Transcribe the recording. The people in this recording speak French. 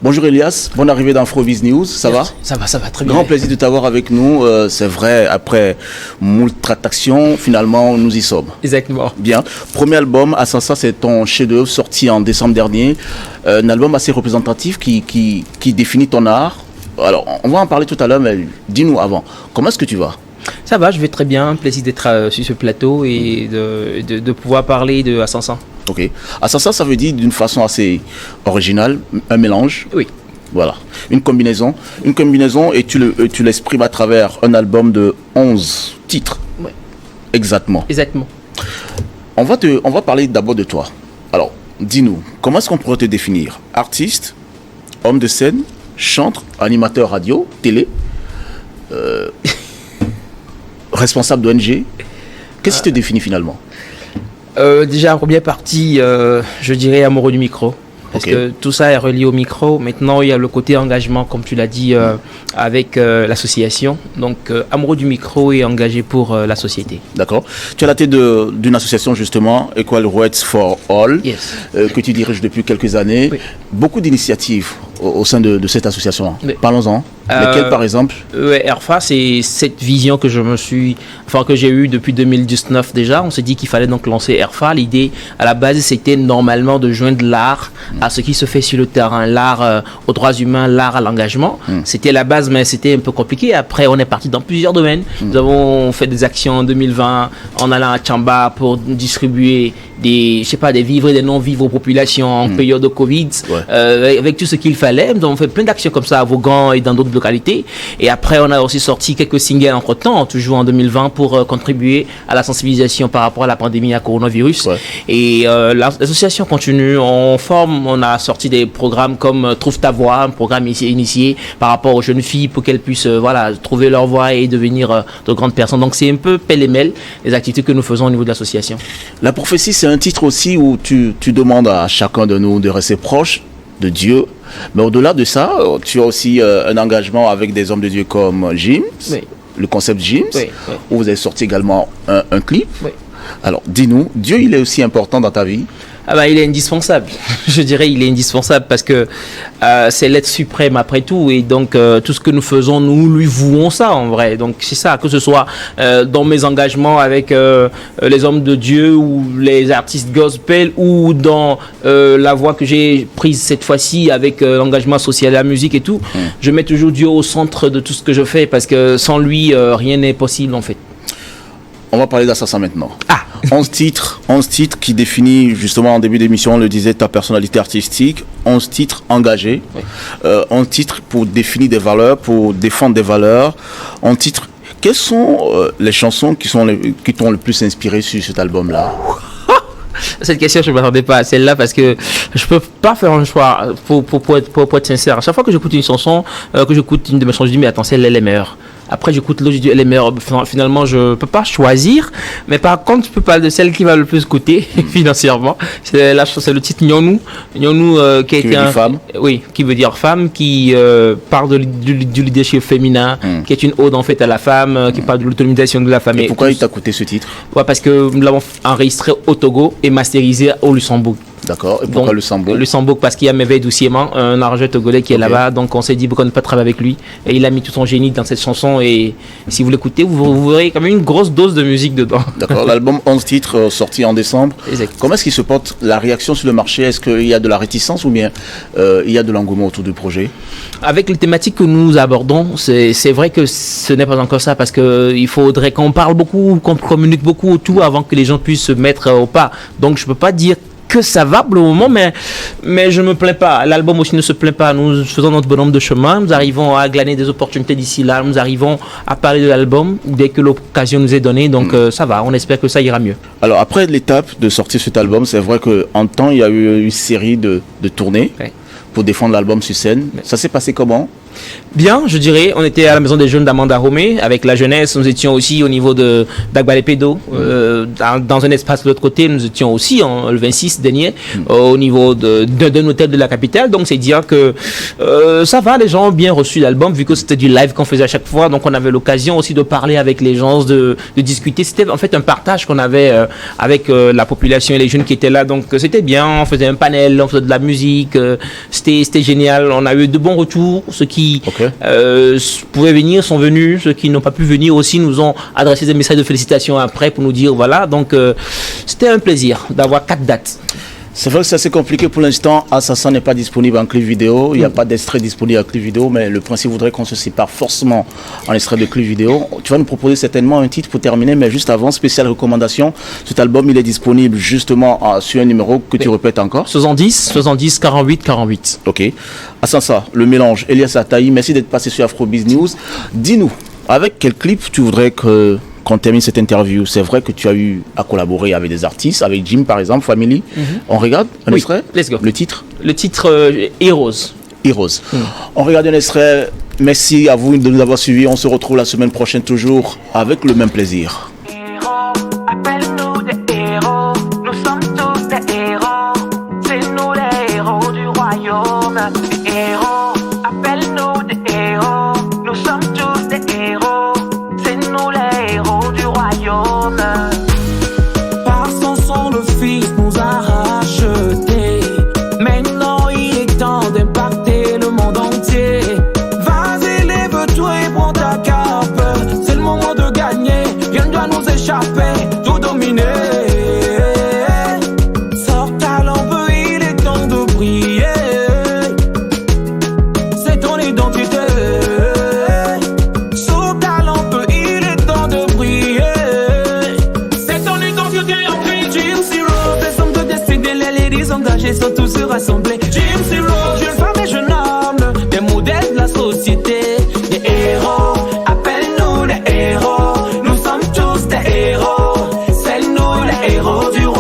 Bonjour Elias, bonne arrivée dans Afroviz News, ça va? Ça va très bien. Grand plaisir de t'avoir avec nous, c'est vrai, après moult tractations, finalement nous y sommes. Exactement. Bien, premier album, Assassin, c'est ton chef-d'œuvre sorti en décembre dernier, un album assez représentatif qui définit ton art. Alors, on va en parler tout à l'heure, mais dis-nous avant, comment est-ce que tu vas? Ça va, je vais très bien, plaisir d'être sur ce plateau et de pouvoir parler de Assassin. Ok. Assassin, ça veut dire d'une façon assez originale, un mélange. Oui. Voilà. Une combinaison et tu l'exprimes à travers un album de 11 titres. Oui. Exactement. Exactement. On va parler d'abord de toi. Alors, dis-nous, comment est-ce qu'on pourrait te définir? Artiste, homme de scène, chanteur, animateur radio, télé, responsable d'ONG. Qu'est-ce qui te définit finalement? Déjà, en première partie, je dirais amoureux du micro. Parce que tout ça est relié au micro. Maintenant, il y a le côté engagement, comme tu l'as dit, avec l'association. Donc, amoureux du micro et engagé pour la société. D'accord. Tu es à la tête d'une association, justement, Equal Rights for All, Yes. Que tu diriges depuis quelques années. Oui. Beaucoup d'initiatives au sein de cette association. Oui. Parlons-en. Lesquelles, par exemple? ERFA, c'est cette vision que j'ai eue depuis 2019 déjà. On s'est dit qu'il fallait donc lancer ERFA. L'idée, à la base, c'était normalement de joindre l'art à ce qui se fait sur le terrain, l'art aux droits humains, l'art à l'engagement. C'était la base, mais c'était un peu compliqué. Après, on est parti dans plusieurs domaines. Nous avons fait des actions en 2020 en allant à Tchamba pour distribuer des vivres et des non-vivres aux populations en période de Covid, avec tout ce qu'il fallait. Nous avons fait plein d'actions comme ça à Vaughan et dans d'autres localités. Et après, on a aussi sorti quelques singles entre-temps, toujours en 2020, pour contribuer à la sensibilisation par rapport à la pandémie à coronavirus. Ouais. Et l'association continue, on a sorti des programmes comme Trouve ta voix, un programme initié par rapport aux jeunes filles pour qu'elles puissent trouver leur voix et devenir de grandes personnes. Donc c'est un peu pêle-mêle les activités que nous faisons au niveau de l'association. La prophétie, c'est un titre aussi où tu demandes à chacun de nous de rester proche de Dieu. Mais au-delà de ça, tu as aussi un engagement avec des hommes de Dieu comme James, le concept James, où vous avez sorti également un clip. Oui. Alors, dis-nous, Dieu, il est aussi important dans ta vie? Il est indispensable. Je dirais il est indispensable parce que c'est l'être suprême après tout. Et donc, tout ce que nous faisons, nous lui vouons ça en vrai. Donc, c'est ça, que ce soit dans mes engagements avec les hommes de Dieu ou les artistes gospel ou dans la voie que j'ai prise cette fois-ci avec l'engagement social, la musique et tout. Je mets toujours Dieu au centre de tout ce que je fais parce que sans lui, rien n'est possible en fait. On va parler d'Assassin maintenant. 11 titres qui définit, justement en début d'émission, on le disait, ta personnalité artistique. 11 titres engagés. 11 titres pour définir des valeurs, pour défendre des valeurs. 11 titres. Quelles sont les chansons qui t'ont le plus inspiré sur cet album-là? Cette question, je ne m'attendais pas à celle-là parce que je ne peux pas faire un choix pour être sincère. À chaque fois que j'écoute une chanson, que j'écoute une de mes chansons, je dis mais attends, celle-là elle est meilleure. Après, j'écoute l'autre, je dis elle est meilleure. Finalement, je ne peux pas choisir. Mais par contre, je peux parler de celle qui va le plus coûter financièrement. C'est le titre Nyonou. Nyonou qui veut dire femme. Oui, qui veut dire femme, qui parle du leadership féminin, qui est une ode en fait à la femme, qui parle de l'autonomisation de la femme. Et pourquoi il t'a coûté ce titre? Parce que nous l'avons enregistré au Togo et masterisé au Luxembourg. D'accord. Et pourquoi Luxembourg? Luxembourg, parce qu'il y a Merveille Douciement, un arrangeur togolais qui est là-bas. Donc on s'est dit pourquoi ne pas travailler avec lui. Et il a mis tout son génie dans cette chanson. Et si vous l'écoutez, vous verrez quand même une grosse dose de musique dedans. D'accord. L'album 11 titres sorti en décembre. Exact. Comment est-ce qu'il se porte la réaction sur le marché? Est-ce qu'il y a de la réticence ou bien il y a de l'engouement autour du projet? Avec les thématiques que nous abordons, c'est vrai que ce n'est pas encore ça parce qu'il faudrait qu'on parle beaucoup, qu'on communique beaucoup autour avant que les gens puissent se mettre au pas. Donc je ne peux pas dire que ça va pour le moment, mais je ne me plains pas. L'album aussi ne se plaint pas. Nous faisons notre bonhomme de chemin. Nous arrivons à glaner des opportunités d'ici là. Nous arrivons à parler de l'album dès que l'occasion nous est donnée. Donc ça va. On espère que ça ira mieux. Alors après l'étape de sortir cet album, c'est vrai qu'en temps, il y a eu une série de tournées pour défendre l'album sur scène. Ça s'est passé comment? Bien, je dirais. On était à la maison des jeunes d'Amanda Romé avec la jeunesse. Nous étions aussi au niveau d'Agbalépédo, dans un espace de l'autre côté. Nous étions aussi le 26 dernier au niveau d'un hôtel de la capitale. Donc c'est dire que ça va, les gens ont bien reçu l'album vu que c'était du live qu'on faisait à chaque fois. Donc on avait l'occasion aussi de parler avec les gens, de discuter. C'était en fait un partage qu'on avait avec la population et les jeunes qui étaient là. Donc c'était bien. On faisait un panel, on faisait de la musique. C'était génial. On a eu de bons retours. Ceux qui pouvaient venir sont venus. Ceux qui n'ont pas pu venir aussi nous ont adressé des messages de félicitations après pour nous dire voilà. Donc c'était un plaisir d'avoir 4 dates. C'est vrai que c'est assez compliqué pour l'instant. Assassin n'est pas disponible en clip vidéo. Il n'y a pas d'extrait disponible en clip vidéo, mais le principe voudrait qu'on se sépare forcément en extrait de clip vidéo. Tu vas nous proposer certainement un titre pour terminer, mais juste avant, spéciale recommandation. Cet album, il est disponible justement sur un numéro que tu répètes encore. 70 48 48. Ok. Assassin, le mélange. Elias Ataï, merci d'être passé sur Afrobiz News. Dis-nous, avec quel clip tu voudrais qu'on termine cette interview? C'est vrai que tu as eu à collaborer avec des artistes, avec Jim par exemple, Family. On regarde un extrait? Let's go. Le titre? Le titre Heroes. Heroes. On regarde un extrait. Merci à vous de nous avoir suivis. On se retrouve la semaine prochaine toujours avec le même plaisir. Héros, appelle-nous des héros. Nous sommes tous des héros. C'est nous les héros du royaume. Héros, appelle-nous des héros. Nous sommes tous des héros. C'est nous les héros du royaume. Par son sang, le Fils nous a rachetés. Maintenant, il est temps d'impacter le monde entier. Vas-y, lève-toi et prends ta cape. C'est le moment de gagner. Rien ne doit nous échapper. Tout dominer. Sors ta lampe, il est temps de briller. C'est ton identité. Sors ta lampe, il est temps de briller. C'est ton identité en vie. Jim Zero, des hommes de destinée, les ladies engagées sont tous rassemblés.